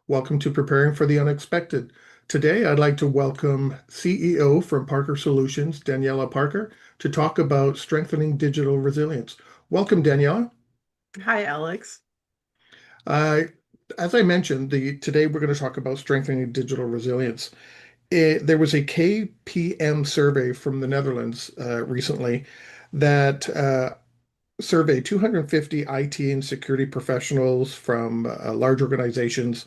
Welcome to Preparing for the Unexpected. Today, I'd like to welcome CEO from Parker Solutions, Daniela Parker, to talk about strengthening digital resilience. Welcome, Daniela. Hi, Alex. Uh, as I mentioned, today we're going to talk about strengthening digital resilience. There was a KPM survey from the Netherlands recently that surveyed 250 IT and security professionals from large organizations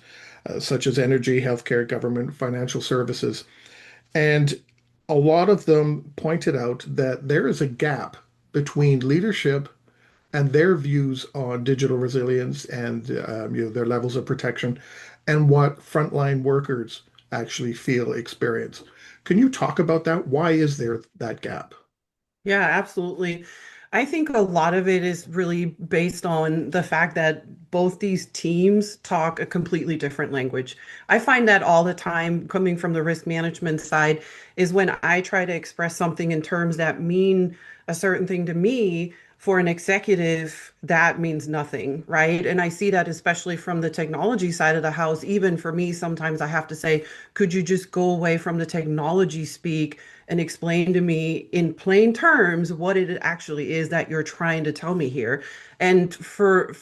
such as energy, healthcare, government, financial services. And a lot of them pointed out that there is a gap between leadership and their views on digital resilience and their levels of protection and what frontline workers actually feel experience. Can you talk about that? Why is there that gap? Yeah, absolutely. I think a lot of it is really based on the fact that both these teams talk a completely different language. I find that all the time coming from the risk management side is when I try to express something in terms that mean a certain thing to me, for an executive, that means nothing, right? And I see that especially from the technology side of the house. Even for me, sometimes I have to say, could you just go away from the technology speak and explain to me in plain terms what it actually is that you're trying to tell me here? And for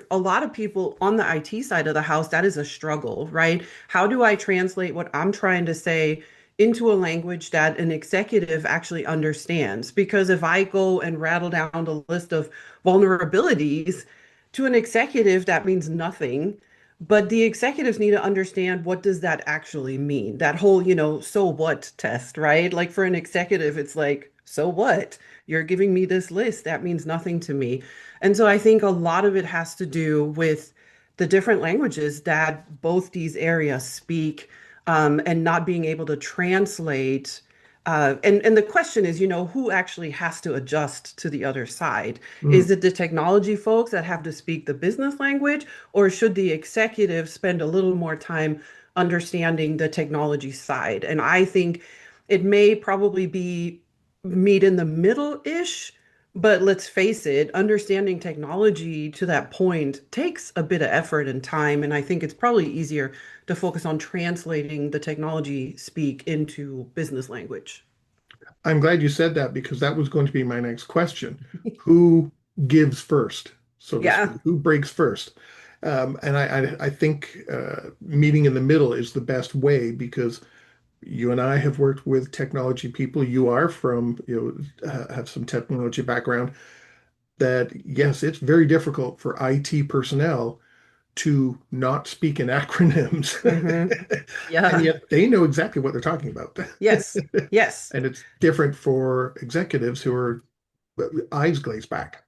a lot of people on the IT side of the house, that is a struggle, right? How do I translate what I'm trying to say into a language that an executive actually understands? Because if I go and rattle down the list of vulnerabilities to an executive, that means nothing. But the executives need to understand, what does that actually mean? That whole, so what test, right? Like for an executive, it's like, so what? You're giving me this list. That means nothing to me. And so I think a lot of it has to do with the different languages that both these areas speak, and not being able to translate. And the question is, who actually has to adjust to the other side? Mm. Is it the technology folks that have to speak the business language, or should the executive spend a little more time understanding the technology side? And I think it may probably be meet in the middle-ish, but let's face it, understanding technology to that point takes a bit of effort and time. And I think it's probably easier to focus on translating the technology speak into business language. I'm glad you said that because that was going to be my next question. Who gives first, so to Yeah. speak? Who breaks first? And I think meeting in the middle is the best way because you and I have worked with technology people. You are from, have some technology background. That yes, it's very difficult for IT personnel to not speak in acronyms, Hmm. and Yeah. yet they know exactly what they're talking about. Yes. Yes. And it's different for executives who are eyes glazed back.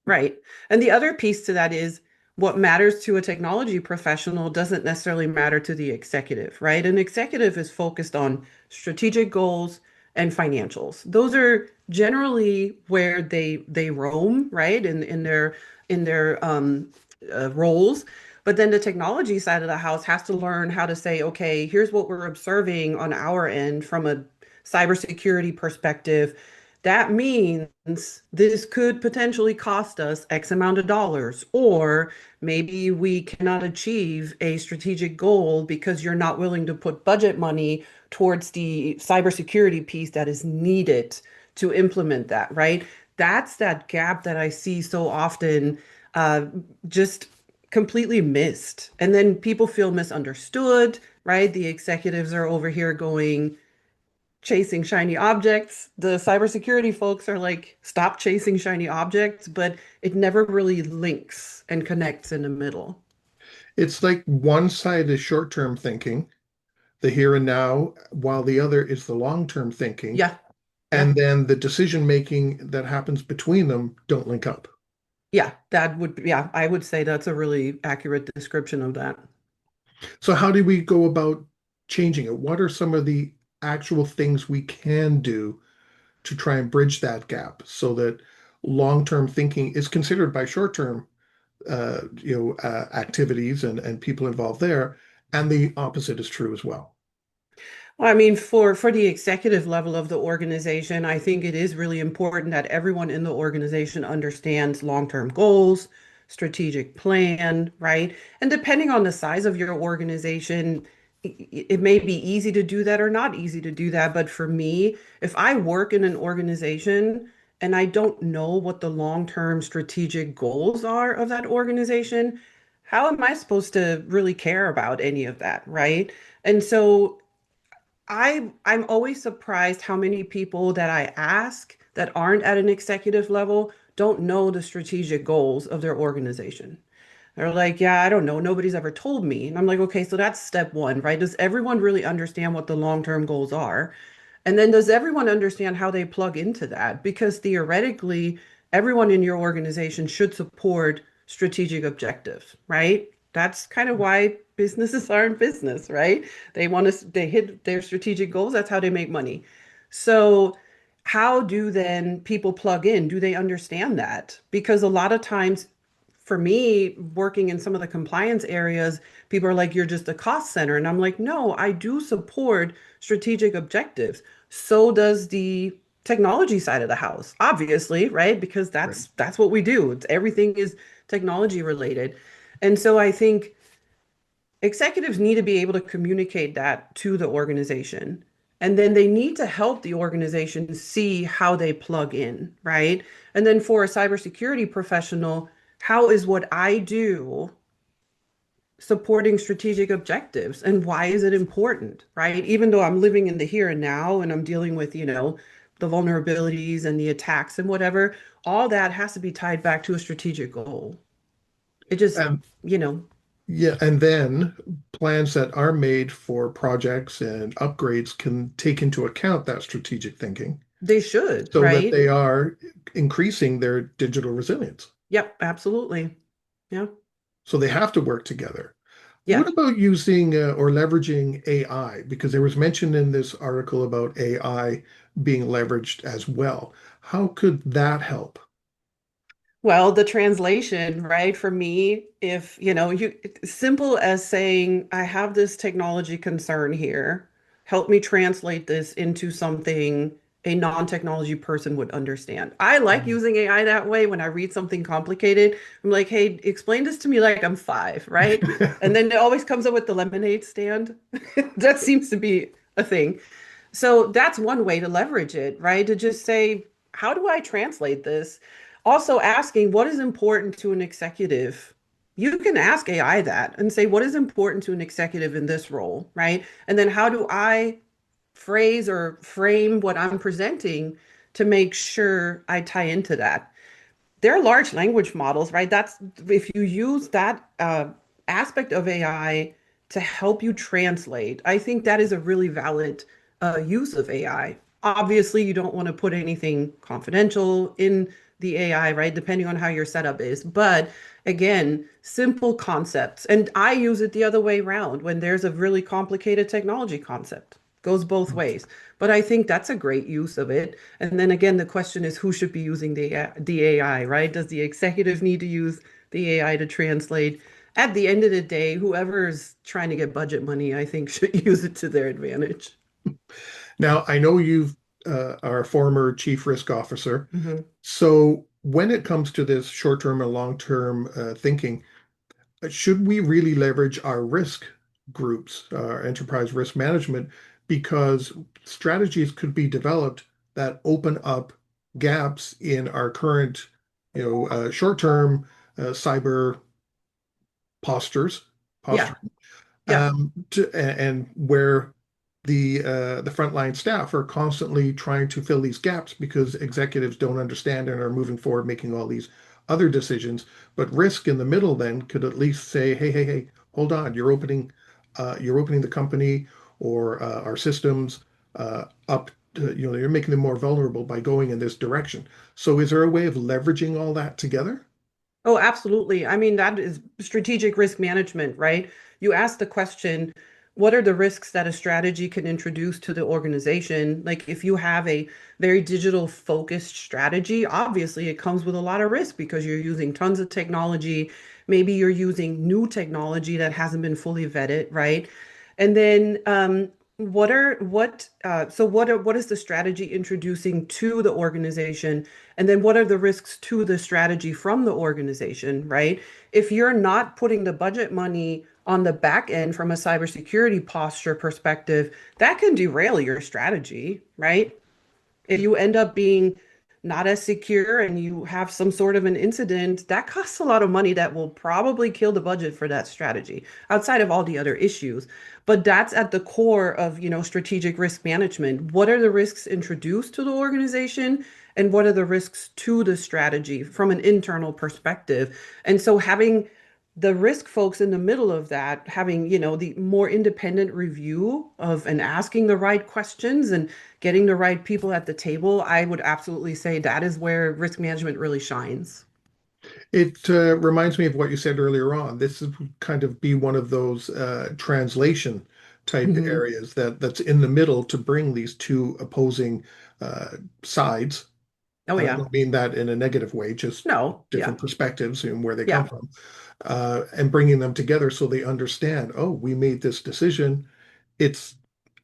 Right. And the other piece to that is, what matters to a technology professional doesn't necessarily matter to the executive, right? An executive is focused on strategic goals and financials. Those are generally where they roam, right? In their roles. But then the technology side of the house has to learn how to say, okay, here's what we're observing on our end from a cybersecurity perspective. That means this could potentially cost us X amount of dollars, or maybe we cannot achieve a strategic goal because you're not willing to put budget money towards the cybersecurity piece that is needed to implement that, right? That's that gap that I see so often, uh, just completely missed. And then people feel misunderstood, right? The executives are over here going, chasing shiny objects. The cybersecurity folks are like, stop chasing shiny objects, but it never really links and connects in the middle. It's like one side is short-term thinking, the here and now, while the other is the long-term thinking. Yeah, yeah, And then the decision making that happens between them don't link up. yeah. Yeah, I would say that's a really accurate description of that. So how do we go about changing it? What are some of the actual things we can do to try and bridge that gap so that long-term thinking is considered by short-term activities and people involved there, and the opposite is true as well. Well, I mean, for the executive level of the organization, I think it is really important that everyone in the organization understands long-term goals, strategic plan, right? And depending on the size of your organization, it may be easy to do that or not easy to do that. But for me, if I work in an organization and I don't know what the long-term strategic goals are of that organization, how am I supposed to really care about any of that, right? And so I'm always surprised how many people that I ask that aren't at an executive level don't know the strategic goals of their organization. They're like, yeah, I don't know. Nobody's ever told me. And I'm like, okay, so that's step one, right? Does everyone really understand what the long-term goals are? And then does everyone understand how they plug into that? Because theoretically, everyone in your organization should support strategic objectives, right? That's kind of why businesses are in business, right? They hit their strategic goals. That's how they make money. So, how do then people plug in? Do they understand that? Because a lot of times for me, working in some of the compliance areas, people are like, you're just a cost center. And I'm like, no, I do support strategic objectives. So does the technology side of the house, obviously, right? Because Right. that's what we do. Everything is technology related. And so I think executives need to be able to communicate that to the organization. And then they need to help the organization see how they plug in, right? And then for a cybersecurity professional, how is what I do supporting strategic objectives and why is it important, right? Even though I'm living in the here and now and I'm dealing with, the vulnerabilities and the attacks and whatever, all that has to be tied back to a strategic goal. It just, And you know, yeah, and then plans that are made for projects and upgrades can take into account that strategic thinking they should, so that right? they are increasing their digital resilience. Yep, absolutely. Yeah. So they have to work together. What Yeah. about using or leveraging AI? Because there was mention in this article about AI being leveraged as well. How could that help? Well, the translation, right? For me, if, simple as saying, I have this technology concern here, help me translate this into something a non-technology person would understand. I like Mhm. using AI that way when I read something complicated. I'm like, hey, explain this to me like I'm five, right? And then it always comes up with the lemonade stand. That seems to be a thing. So that's one way to leverage it, right? To just say, how do I translate this? Also asking what is important to an executive. You can ask AI that and say, what is important to an executive in this role, right? And then how do I phrase or frame what I'm presenting to make sure I tie into that? They're large language models, right? That's if you use that aspect of AI to help you translate, I think that is a really valid use of AI. Obviously, you don't want to put anything confidential in the AI, right? Depending on how your setup is. But again, simple concepts. And I use it the other way around when there's a really complicated technology concept. Goes both ways. But I think that's a great use of it. And then again, the question is who should be using the AI, right? Does the executive need to use the AI to translate? At the end of the day, whoever's trying to get budget money, I think should use it to their advantage. Now, I know you are a former chief risk officer. Mhm. So when it comes to this short-term and long-term thinking, should we really leverage our risk groups, our enterprise risk management, because strategies could be developed that open up gaps in our current, short-term cyber postures, Yeah, posture, yeah. and where the frontline staff are constantly trying to fill these gaps because executives don't understand and are moving forward making all these other decisions. But risk in the middle then could at least say, hey, hey, hey, hold on, you're opening the company or our systems up. You're making them more vulnerable by going in this direction. So is there a way of leveraging all that together? Oh, absolutely. I mean, that is strategic risk management, right? You ask the question, what are the risks that a strategy can introduce to the organization? Like if you have a very digital focused strategy, obviously it comes with a lot of risk because you're using tons of technology. Maybe you're using new technology that hasn't been fully vetted, right? And then what is the strategy introducing to the organization? And then what are the risks to the strategy from the organization, right? If you're not putting the budget money on the back end from a cybersecurity posture perspective, that can derail your strategy, right? If you end up being not as secure and you have some sort of an incident, that costs a lot of money that will probably kill the budget for that strategy outside of all the other issues. But that's at the core of, strategic risk management. What are the risks introduced to the organization and what are the risks to the strategy from an internal perspective? And so having the risk folks in the middle of that having, the more independent review of and asking the right questions and getting the right people at the table, I would absolutely say that is where risk management really shines. It reminds me of what you said earlier on. This is kind of be one of those translation type Hmm. areas that's in the middle to bring these two opposing sides. Oh, I yeah. don't mean that in a negative way, just No, yeah. different perspectives and where they come Yeah. from, and bringing them together so they understand, oh, we made this decision. It's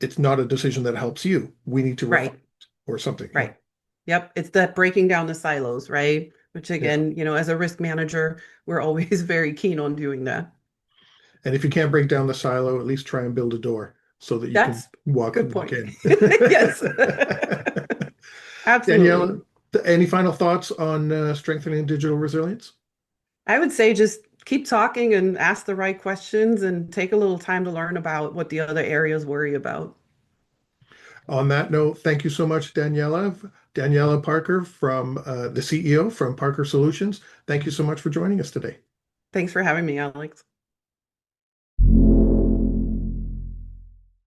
it's not a decision that helps you. We need to refine Right. it or something. Yeah. Right. Yep. It's that breaking down the silos, right? Which Yeah. again, as a risk manager, we're always very keen on doing that. And if you can't break down the silo, at least try and build a door so that you can That's good walk point. in. Yes. Daniela, Absolutely. any final thoughts on strengthening digital resilience? I would say just keep talking and ask the right questions and take a little time to learn about what the other areas worry about. On that note, thank you so much, Daniela. Daniela Parker from the CEO from Parker Solutions. Thank you so much for joining us today. Thanks for having me, Alex.